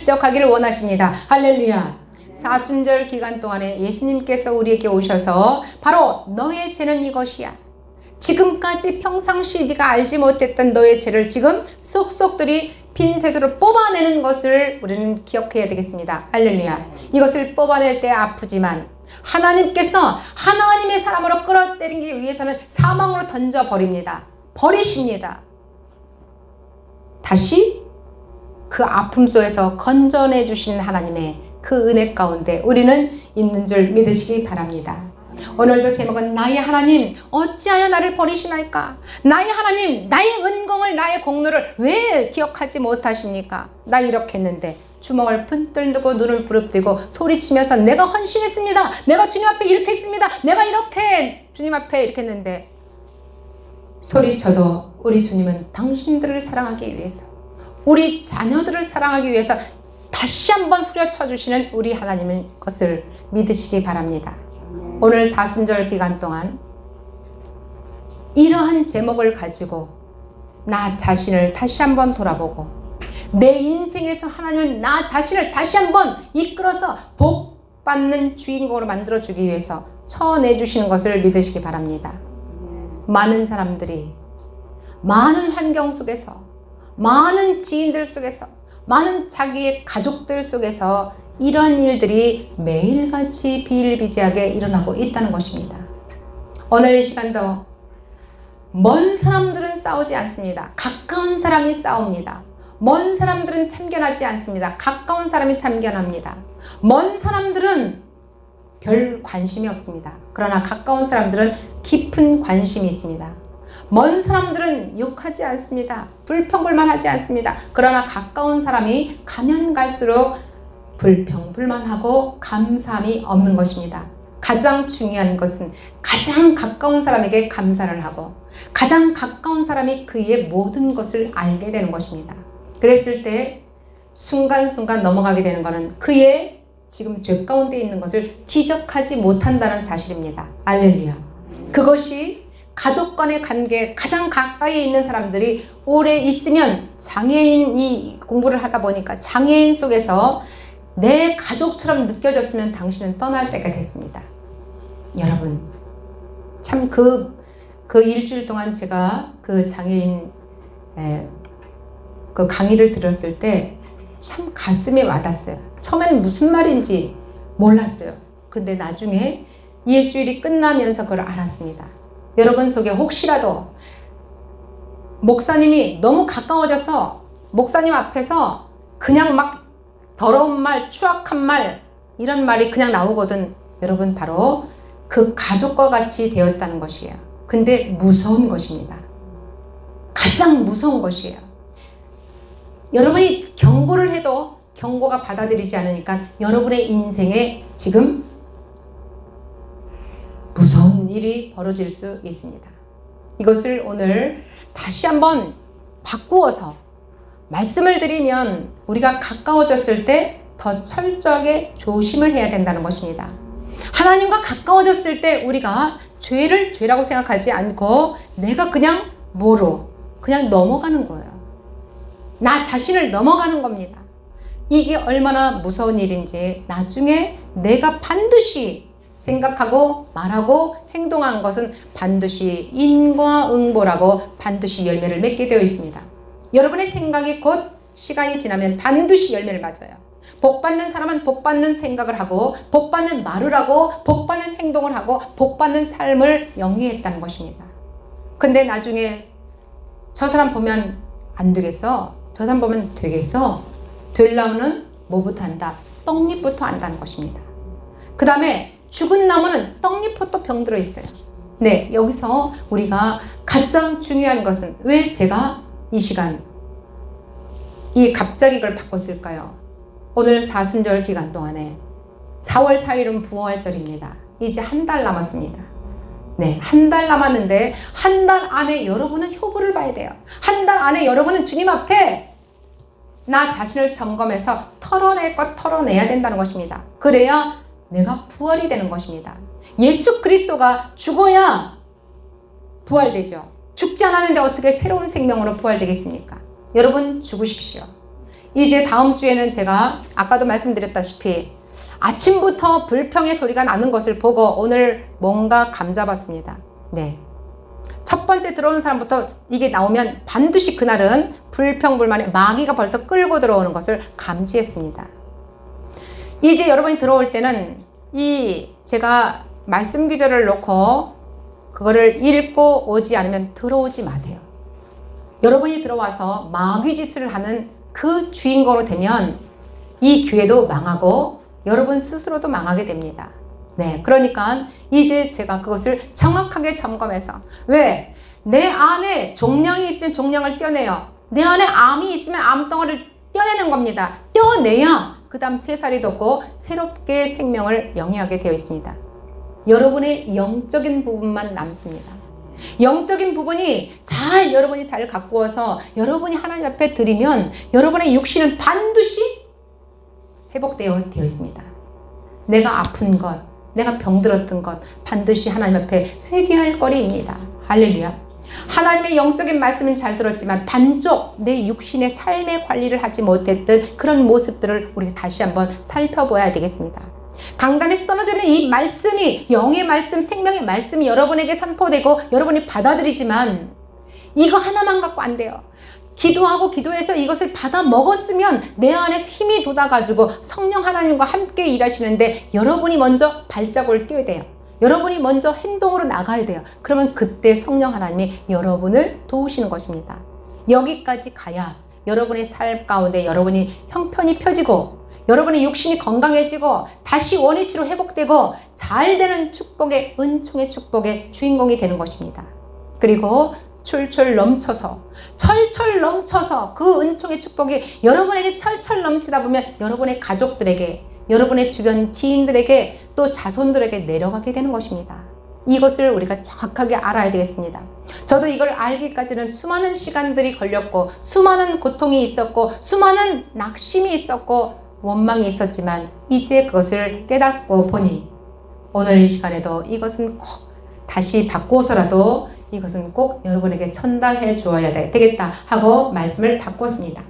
시작하기를 원하십니다. 할렐루야. 사순절 기간 동안에 예수님께서 우리에게 오셔서 바로 너의 죄는 이것이야. 지금까지 평상시 네가 알지 못했던 너의 죄를 지금 쏙쏙들이 핀셋으로 뽑아내는 것을 우리는 기억해야 되겠습니다. 할렐루야. 이것을 뽑아낼 때 아프지만 하나님께서 하나님의 사람으로 끌어들이기 위해서는 사망으로 던져버립니다. 버리십니다. 다시 그 아픔 속에서 건져내 주시는 하나님의 그 은혜 가운데 우리는 있는 줄 믿으시기 바랍니다. 오늘도 제목은 나의 하나님 어찌하여 나를 버리시나이까? 나의 하나님 나의 은공을 나의 공로를 왜 기억하지 못하십니까? 나 이렇게 했는데 주먹을 분들고 눈을 부릅뜨고 소리치면서 내가 헌신했습니다. 내가 주님 앞에 이렇게 했습니다. 내가 이렇게 주님 앞에 이렇게 했는데 소리쳐도 우리 주님은 당신들을 사랑하기 위해서 우리 자녀들을 사랑하기 위해서 다시 한번 후려쳐 주시는 우리 하나님의 것을 믿으시기 바랍니다. 오늘 사순절 기간 동안 이러한 제목을 가지고 나 자신을 다시 한번 돌아보고 내 인생에서 하나님은 나 자신을 다시 한번 이끌어서 복 받는 주인공으로 만들어주기 위해서 쳐내주시는 것을 믿으시기 바랍니다. 많은 사람들이 많은 환경 속에서 많은 지인들 속에서 많은 자기의 가족들 속에서 이러한 일들이 매일같이 비일비재하게 일어나고 있다는 것입니다. 오늘 이 시간도 먼 사람들은 싸우지 않습니다. 가까운 사람이 싸웁니다. 먼 사람들은 참견하지 않습니다. 가까운 사람이 참견합니다. 먼 사람들은 별 관심이 없습니다. 그러나 가까운 사람들은 깊은 관심이 있습니다. 먼 사람들은 욕하지 않습니다. 불평불만하지 않습니다. 그러나 가까운 사람이 가면 갈수록 불평불만하고 감사함이 없는 것입니다. 가장 중요한 것은 가장 가까운 사람에게 감사를 하고 가장 가까운 사람이 그의 모든 것을 알게 되는 것입니다. 그랬을 때 순간순간 넘어가게 되는 것은 그의 지금 죄 가운데 있는 것을 지적하지 못한다는 사실입니다. 할렐루야. 그것이 가족 간의 관계 가장 가까이 있는 사람들이 오래 있으면 장애인이 공부를 하다 보니까 장애인 속에서 내 가족처럼 느껴졌으면 당신은 떠날 때가 됐습니다. 여러분 참 그 일주일 동안 제가 그 장애인 그 강의를 들었을 때 참 가슴에 와닿았어요. 처음에는 무슨 말인지 몰랐어요. 근데 나중에 이 일주일이 끝나면서 그걸 알았습니다. 여러분 속에 혹시라도 목사님이 너무 가까워져서 목사님 앞에서 그냥 막 더러운 말, 추악한 말 이런 말이 그냥 나오거든. 여러분 바로 그 가족과 같이 되었다는 것이에요. 근데 무서운 것입니다. 가장 무서운 것이에요. 여러분이 경고를 해도 경고가 받아들이지 않으니까 여러분의 인생에 지금 무서운 일이 벌어질 수 있습니다. 이것을 오늘 다시 한번 바꾸어서 말씀을 드리면 우리가 가까워졌을 때 더 철저하게 조심을 해야 된다는 것입니다. 하나님과 가까워졌을 때 우리가 죄를 죄라고 생각하지 않고 내가 그냥 뭐로 그냥 넘어가는 거예요. 나 자신을 넘어가는 겁니다. 이게 얼마나 무서운 일인지 나중에 내가 반드시 생각하고 말하고 행동한 것은 반드시 인과응보라고 반드시 열매를 맺게 되어 있습니다. 여러분의 생각이 곧 시간이 지나면 반드시 열매를 맞아요. 복받는 사람은 복받는 생각을 하고 복받는 말을 하고 복받는 행동을 하고 복받는 삶을 영위했다는 것입니다. 근데 나중에 저 사람 보면 안 되겠어? 저 사람 보면 되겠어? 되려면 뭐부터 한다? 떡잎부터 안다는 것입니다. 그 다음에 죽은 나무는 떡잎부터 병들어 있어요. 네, 여기서 우리가 가장 중요한 것은 왜 제가 이 시간 갑자기 이걸 바꿨을까요? 오늘 사순절 기간 동안에 4월 4일은 부활절입니다. 이제 한 달 남았습니다. 네, 한 달 남았는데 한 달 안에 여러분은 효부를 봐야 돼요. 한 달 안에 여러분은 주님 앞에 나 자신을 점검해서 털어낼 것 털어내야 된다는 것입니다. 그래야 내가 부활이 되는 것입니다. 예수 그리스도가 죽어야 부활되죠. 죽지 않았는데 어떻게 새로운 생명으로 부활되겠습니까? 여러분 죽으십시오. 이제 다음 주에는 제가 아까도 말씀드렸다시피 아침부터 불평의 소리가 나는 것을 보고 오늘 뭔가 감잡았습니다. 네. 첫 번째 들어오는 사람부터 이게 나오면 반드시 그날은 불평불만의 마귀가 벌써 끌고 들어오는 것을 감지했습니다. 이제 여러분이 들어올 때는 제가 말씀 규절을 놓고 그거를 읽고 오지 않으면 들어오지 마세요. 여러분이 들어와서 마귀 짓을 하는 그 주인공으로 되면 이 교회도 망하고 여러분 스스로도 망하게 됩니다. 네, 그러니까 이제 제가 그것을 정확하게 점검해서, 왜? 내 안에 종량이 있으면 종량을 떼어내요. 내 안에 암이 있으면 암덩어리를 떼어내는 겁니다. 떼어내야 그 다음 새살이 돋고 새롭게 생명을 영위하게 되어 있습니다. 여러분의 영적인 부분만 남습니다. 영적인 부분이 여러분이 잘 가꾸어서 여러분이 하나님 앞에 드리면 여러분의 육신은 반드시 회복되어 있습니다. 내가 아픈 것, 내가 병들었던 것 반드시 하나님 앞에 회개할 거리입니다. 할렐루야. 하나님의 영적인 말씀은 잘 들었지만 반쪽 내 육신의 삶의 관리를 하지 못했던 그런 모습들을 우리가 다시 한번 살펴봐야 되겠습니다. 강단에서 떨어지는 이 말씀이, 영의 말씀, 생명의 말씀이 여러분에게 선포되고 여러분이 받아들이지만 이거 하나만 갖고 안 돼요. 기도하고 기도해서 이것을 받아 먹었으면 내 안에 힘이 돋아가지고 성령 하나님과 함께 일하시는데 여러분이 먼저 발자국을 띄워야 돼요. 여러분이 먼저 행동으로 나가야 돼요. 그러면 그때 성령 하나님이 여러분을 도우시는 것입니다. 여기까지 가야 여러분의 삶 가운데 여러분이 형편이 펴지고 여러분의 육신이 건강해지고 다시 원위치로 회복되고 잘 되는 축복의, 은총의 축복의 주인공이 되는 것입니다. 그리고 철철 넘쳐서 그 은총의 축복이 여러분에게 철철 넘치다 보면 여러분의 가족들에게, 여러분의 주변 지인들에게, 또 자손들에게 내려가게 되는 것입니다. 이것을 우리가 정확하게 알아야 되겠습니다. 저도 이걸 알기까지는 수많은 시간들이 걸렸고 수많은 고통이 있었고 수많은 낙심이 있었고 원망이 있었지만 이제 그것을 깨닫고 보니 오늘 이 시간에도 이것은 꼭 다시 바꾸어서라도 이것은 꼭 여러분에게 전달해 주어야 되겠다 하고 말씀을 바꿨습니다.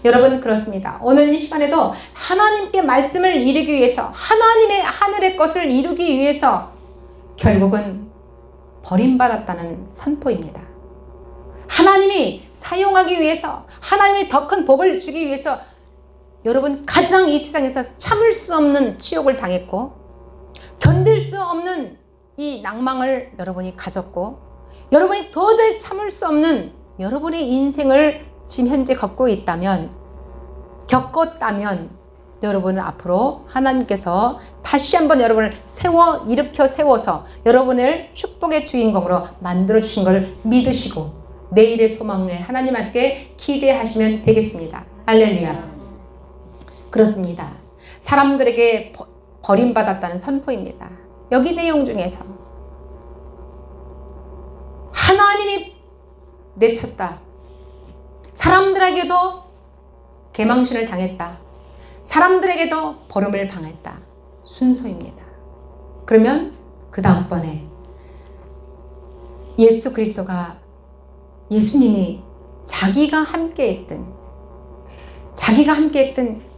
여러분, 그렇습니다. 오늘 이 시간에도 하나님께 말씀을 이루기 위해서, 하나님의 하늘의 것을 이루기 위해서 결국은 버림받았다는 선포입니다. 하나님이 사용하기 위해서, 하나님이 더 큰 복을 주기 위해서 여러분 가장 이 세상에서 참을 수 없는 치욕을 당했고 견딜 수 없는 이 낭망을 여러분이 가졌고 여러분이 도저히 참을 수 없는 여러분의 인생을 지금 현재 겪었다면 여러분은 앞으로 하나님께서 다시 한번 여러분을 세워서 여러분을 축복의 주인공으로 만들어 주신 것을 믿으시고 내일의 소망에 하나님 함께 기대하시면 되겠습니다. 할렐루야. 그렇습니다. 사람들에게 버림받았다는 선포입니다. 여기 내용 중에서 하나님이 내쳤다. 사람들에게도 개망신을 당했다. 사람들에게도 버림을 당했다. 순서입니다. 그러면 그 다음번에 예수 그리스도가, 예수님이 자기가 함께했던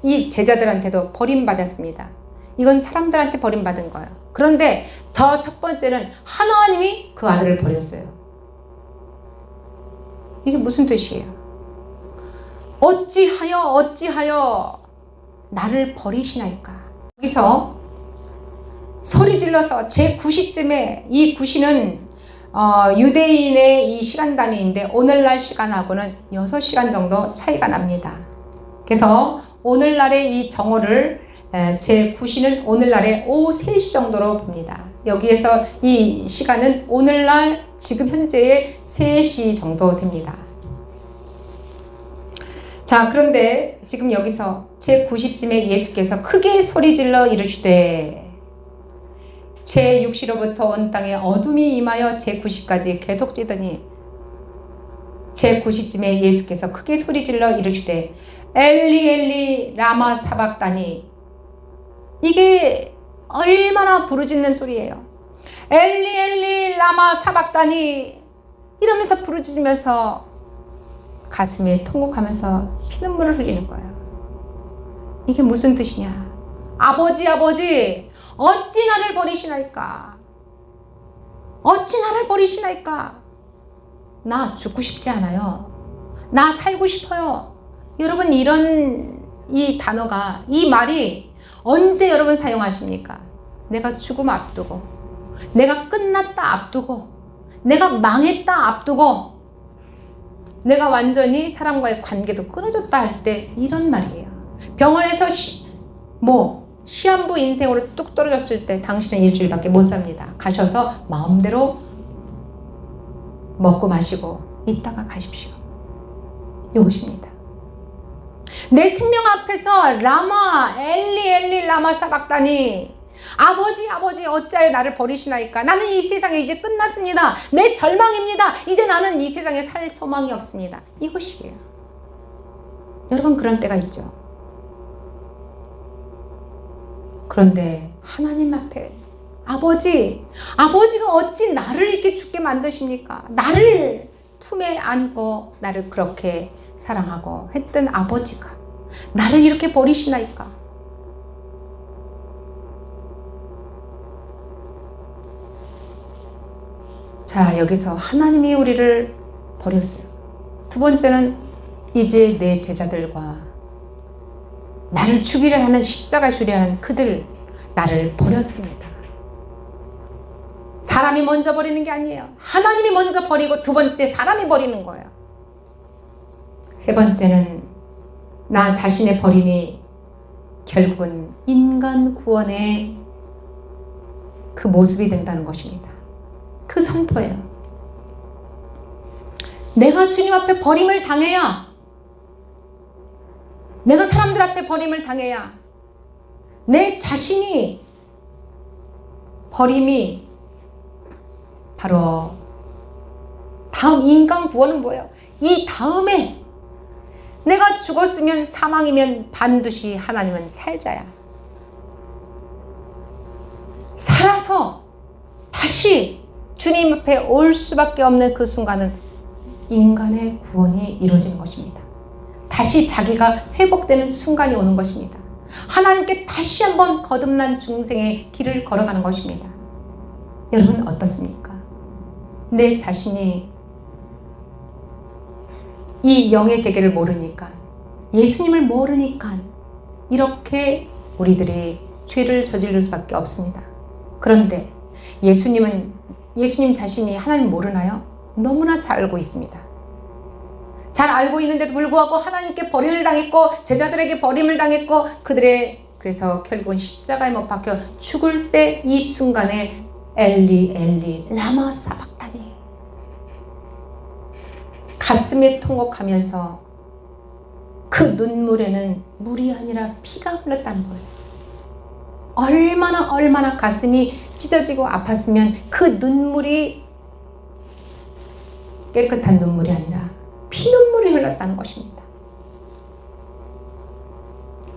이 제자들한테도 버림받았습니다. 이건 사람들한테 버림받은 거예요. 그런데 저 첫 번째는 하나님이 그 아들을 버렸어요. 이게 무슨 뜻이에요? 어찌하여 나를 버리시나이까. 여기서 소리 질러서 제9시쯤에, 이 9시는 유대인의 이 시간 단위인데 오늘날 시간하고는 6시간 정도 차이가 납니다. 그래서 오늘날의 이 정오를 제9시는 오늘날의 오후 3시 정도로 봅니다. 여기에서 이 시간은 오늘날 지금 현재의 3시 정도 됩니다. 자, 그런데 지금 여기서 제9시쯤에 예수께서 크게 소리질러 이르시되 제6시로부터 온 땅에 어둠이 임하여 제9시까지 계속되더니 제9시쯤에 예수께서 크게 소리질러 이르시되 엘리 엘리 라마 사박다니. 이게 얼마나 부르짖는 소리예요. 엘리 엘리 라마 사박다니 이러면서 부르짖으면서 가슴에 통곡하면서 피눈물을 흘리는 거예요. 이게 무슨 뜻이냐? 아버지, 아버지, 어찌 나를 버리시나이까? 어찌 나를 버리시나이까? 나 죽고 싶지 않아요. 나 살고 싶어요. 여러분, 이 단어가, 이 말이 언제 여러분 사용하십니까? 내가 죽음 앞두고, 내가 끝났다 앞두고, 내가 망했다 앞두고, 내가 완전히 사람과의 관계도 끊어졌다 할 때 이런 말이에요. 병원에서 시한부 인생으로 뚝 떨어졌을 때 당신은 일주일밖에 못 삽니다. 가셔서 마음대로 먹고 마시고 있다가 가십시오. 이것입니다. 내 생명 앞에서 라마 엘리 엘리 라마 사박다니, 아버지 아버지 어찌하여 나를 버리시나이까? 나는 이 세상에 이제 끝났습니다. 내 절망입니다. 이제 나는 이 세상에 살 소망이 없습니다. 이것이에요. 여러분, 그런 때가 있죠. 그런데 하나님 앞에 아버지가 어찌 나를 이렇게 죽게 만드십니까? 나를 품에 안고 나를 그렇게 사랑하고 했던 아버지가 나를 이렇게 버리시나이까? 자, 여기서 하나님이 우리를 버렸어요. 두 번째는 이제 내 제자들과 나를 죽이려 하는, 십자가 주려 하는 그들, 나를 버렸습니다. 사람이 먼저 버리는 게 아니에요. 하나님이 먼저 버리고 두 번째 사람이 버리는 거예요. 세 번째는 나 자신의 버림이 결국은 인간 구원의 그 모습이 된다는 것입니다. 그 선포예요. 내가 주님 앞에 버림을 당해야, 내가 사람들 앞에 버림을 당해야 내 자신이 버림이 바로 다음 인간 구원은 뭐예요? 이 다음에 내가 죽었으면 사망이면 반드시 하나님은 살자야. 살아서 다시 주님 앞에 올 수밖에 없는 그 순간은 인간의 구원이 이루어지는 것입니다. 다시 자기가 회복되는 순간이 오는 것입니다. 하나님께 다시 한번 거듭난 중생의 길을 걸어가는 것입니다. 여러분, 어떻습니까? 내 자신이 이 영의 세계를 모르니까, 예수님을 모르니까 이렇게 우리들이 죄를 저지를 수밖에 없습니다. 그런데 예수님 자신이 하나님 모르나요? 너무나 잘 알고 있습니다. 잘 알고 있는데도 불구하고 하나님께 버림을 당했고 제자들에게 버림을 당했고 그래서 결국은 십자가에 못 박혀 죽을 때 이 순간에 엘리 엘리 라마 사박다니, 가슴에 통곡하면서 그 눈물에는 물이 아니라 피가 흘렀다는 거예요. 얼마나 가슴이 찢어지고 아팠으면 그 눈물이 깨끗한 눈물이 아니라 피눈물이 흘렀다는 것입니다.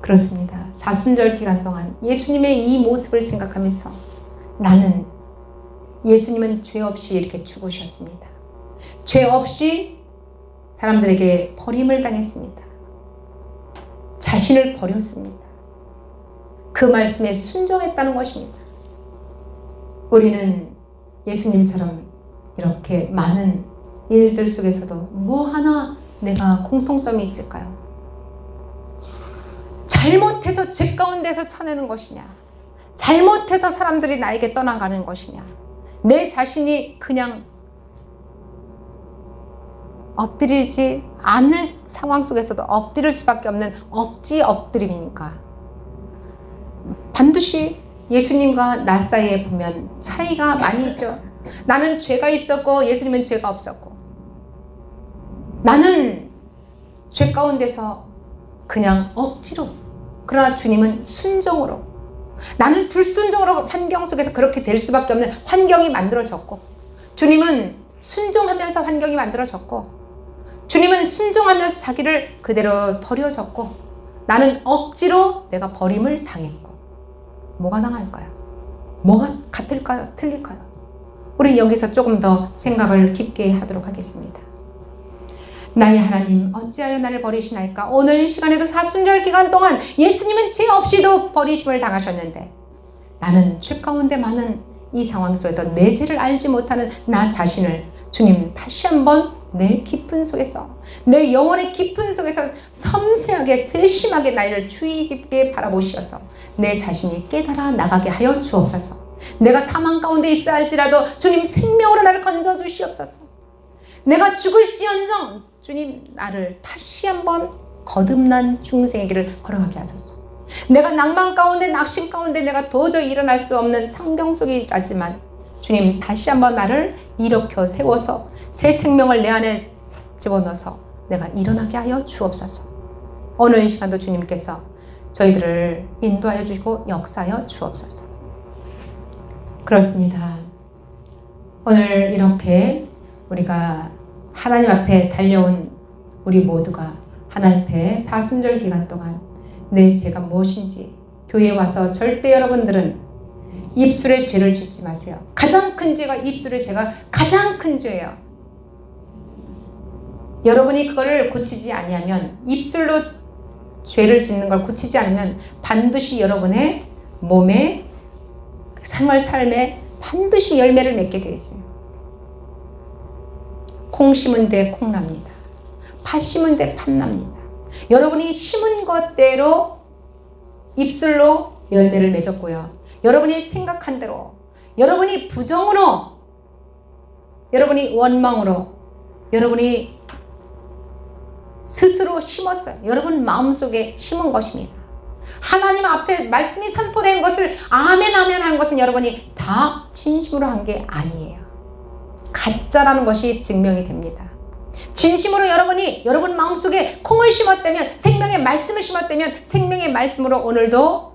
그렇습니다. 사순절 기간 동안 예수님의 이 모습을 생각하면서 예수님은 죄 없이 이렇게 죽으셨습니다. 죄 없이 사람들에게 버림을 당했습니다. 자신을 버렸습니다. 그 말씀에 순종했다는 것입니다. 우리는 예수님처럼 이렇게 많은 일들 속에서도 뭐 하나 내가 공통점이 있을까요? 잘못해서 죄 가운데서 쳐내는 것이냐? 잘못해서 사람들이 나에게 떠나가는 것이냐? 내 자신이 그냥 엎드리지 않을 상황 속에서도 엎드릴 수밖에 없는 억지 엎드림이니까 반드시 예수님과 나 사이에 보면 차이가 많이 있죠. 나는 죄가 있었고 예수님은 죄가 없었고, 나는 죄 가운데서 그냥 억지로, 그러나 주님은 순종으로, 나는 불순종으로 환경 속에서 그렇게 될 수밖에 없는 환경이 만들어졌고, 주님은 순종하면서 환경이 만들어졌고, 주님은 순종하면서 자기를 그대로 버려졌고, 나는 억지로 내가 버림을 당했고. 뭐가 나을까요? 뭐가 같을까요? 틀릴까요? 우리 여기서 조금 더 생각을 깊게 하도록 하겠습니다. 나의 하나님 어찌하여 나를 버리시나이까. 오늘 이 시간에도 사순절 기간 동안 예수님은 죄 없이도 버리심을 당하셨는데 나는 죄 가운데 많은 이 상황 속에서 내 죄를 알지 못하는 나 자신을 주님 다시 한번 내 깊은 속에서, 내 영혼의 깊은 속에서 섬세하게 세심하게 나를 주의 깊게 바라보시어서 내 자신이 깨달아 나가게 하여 주옵소서. 내가 사망 가운데 있어 할지라도 주님 생명으로 나를 건져 주시옵소서. 내가 죽을지언정 주님 나를 다시 한번 거듭난 중생의 길을 걸어가게 하소서. 내가 낭만 가운데 낙심 가운데 내가 도저히 일어날 수 없는 상경 속이라지만 주님 다시 한번 나를 일으켜 세워서 새 생명을 내 안에 집어넣어서 내가 일어나게 하여 주옵소서. 오늘 이 시간도 주님께서 저희들을 인도하여 주시고 역사하여 주옵소서. 그렇습니다. 오늘 이렇게 우리가 하나님 앞에 달려온 우리 모두가 하나님 앞에 사순절 기간 동안 내 죄가 무엇인지 교회에 와서 절대 여러분들은 입술에 죄를 짓지 마세요. 가장 큰 죄가 입술의 죄가 가장 큰 죄예요. 여러분이 그거를 고치지 아니하면, 입술로 죄를 짓는 걸 고치지 않으면 반드시 여러분의 몸에, 생활 삶에 반드시 열매를 맺게 되어 있어요. 콩 심은 데 콩 납니다. 팥 심은 데 팥 납니다. 여러분이 심은 것대로 입술로 열매를 맺었고요. 여러분이 생각한 대로, 여러분이 부정으로, 여러분이 원망으로, 여러분이 스스로 심었어요. 여러분 마음속에 심은 것입니다. 하나님 앞에 말씀이 선포된 것을 아멘 아멘 하는 것은 여러분이 다 진심으로 한 게 아니에요. 가짜라는 것이 증명이 됩니다. 진심으로 여러분이 여러분 마음속에 콩을 심었다면, 생명의 말씀을 심었다면 생명의 말씀으로 오늘도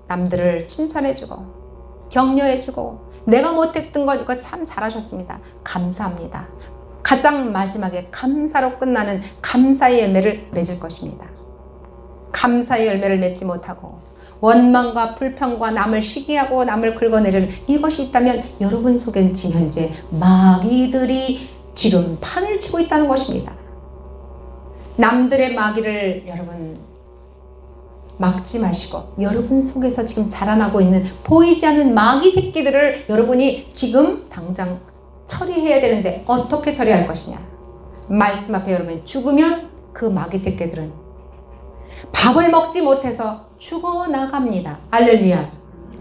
남들을 칭찬해주고 격려해주고 내가 못했던 것 이거 참 잘하셨습니다. 감사합니다. 가장 마지막에 감사로 끝나는 감사의 열매를 맺을 것입니다. 감사의 열매를 맺지 못하고 원망과 불평과 남을 시기하고 남을 긁어내리는 이것이 있다면 여러분 속엔 지금 현재 마귀들이 지금 판을 치고 있다는 것입니다. 남들의 마귀를 여러분 막지 마시고 여러분 속에서 지금 자라나고 있는 보이지 않는 마귀 새끼들을 여러분이 지금 당장 처리해야 되는데 어떻게 처리할 것이냐. 말씀 앞에 여러분이 죽으면 그 마귀 새끼들은 밥을 먹지 못해서 죽어나갑니다. 할렐루야.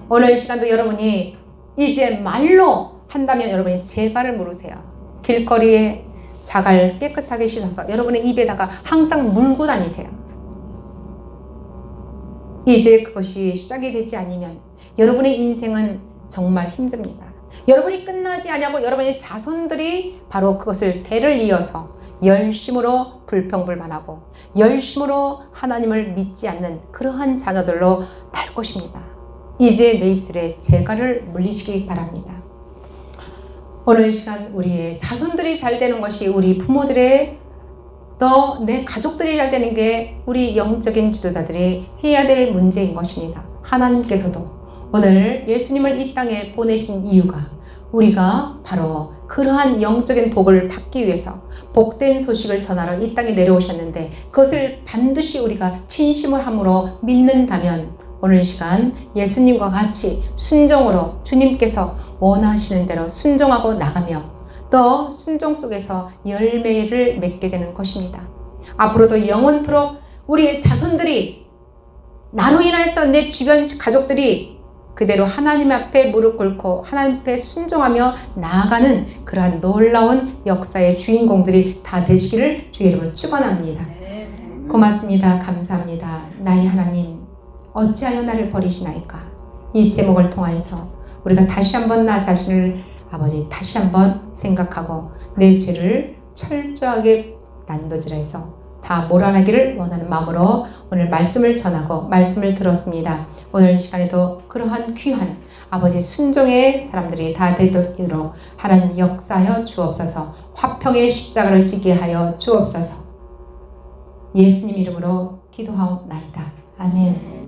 오늘 이 시간도 여러분이 이제 말로 한다면 여러분이 제갈을 물으세요. 길거리에 자갈 깨끗하게 씻어서 여러분의 입에다가 항상 물고 다니세요. 이제 그것이 시작이 되지 않으면 여러분의 인생은 정말 힘듭니다. 여러분이 끝나지 않냐고 여러분의 자손들이 바로 그것을 대를 이어서 열심으로 불평불만하고 열심으로 하나님을 믿지 않는 그러한 자녀들로 날 것입니다. 이제 내 입술에 제갈을 물리시기 바랍니다. 오늘 이 시간 우리의 자손들이 잘 되는 것이 우리 부모들의 또 내 가족들이 잘 되는 게 우리 영적인 지도자들이 해야 될 문제인 것입니다. 하나님께서도 오늘 예수님을 이 땅에 보내신 이유가 우리가 바로 그러한 영적인 복을 받기 위해서 복된 소식을 전하러 이 땅에 내려오셨는데 그것을 반드시 우리가 진심을 함으로 믿는다면 오늘 이 시간 예수님과 같이 순종으로 주님께서 원하시는 대로 순종하고 나가며 또 순종 속에서 열매를 맺게 되는 것입니다. 앞으로도 영원토록 우리의 자손들이 나로 인해서 내 주변 가족들이 그대로 하나님 앞에 무릎 꿇고 하나님 앞에 순종하며 나아가는 그러한 놀라운 역사의 주인공들이 다 되시기를 주의 이름으로 축원합니다. 고맙습니다. 감사합니다. 나의 하나님 어찌하여 나를 버리시나이까. 이 제목을 통하여서 우리가 다시 한번 나 자신을 아버지 다시 한번 생각하고 내 죄를 철저하게 난도질해서 다 몰아내기를 원하는 마음으로 오늘 말씀을 전하고 말씀을 들었습니다. 오늘 이 시간에도 그러한 귀한 아버지 순종의 사람들이 다 되도록 하나님 역사하여 주옵소서. 화평의 십자가를 지게 하여 주옵소서. 예수님 이름으로 기도하옵나이다. 아멘.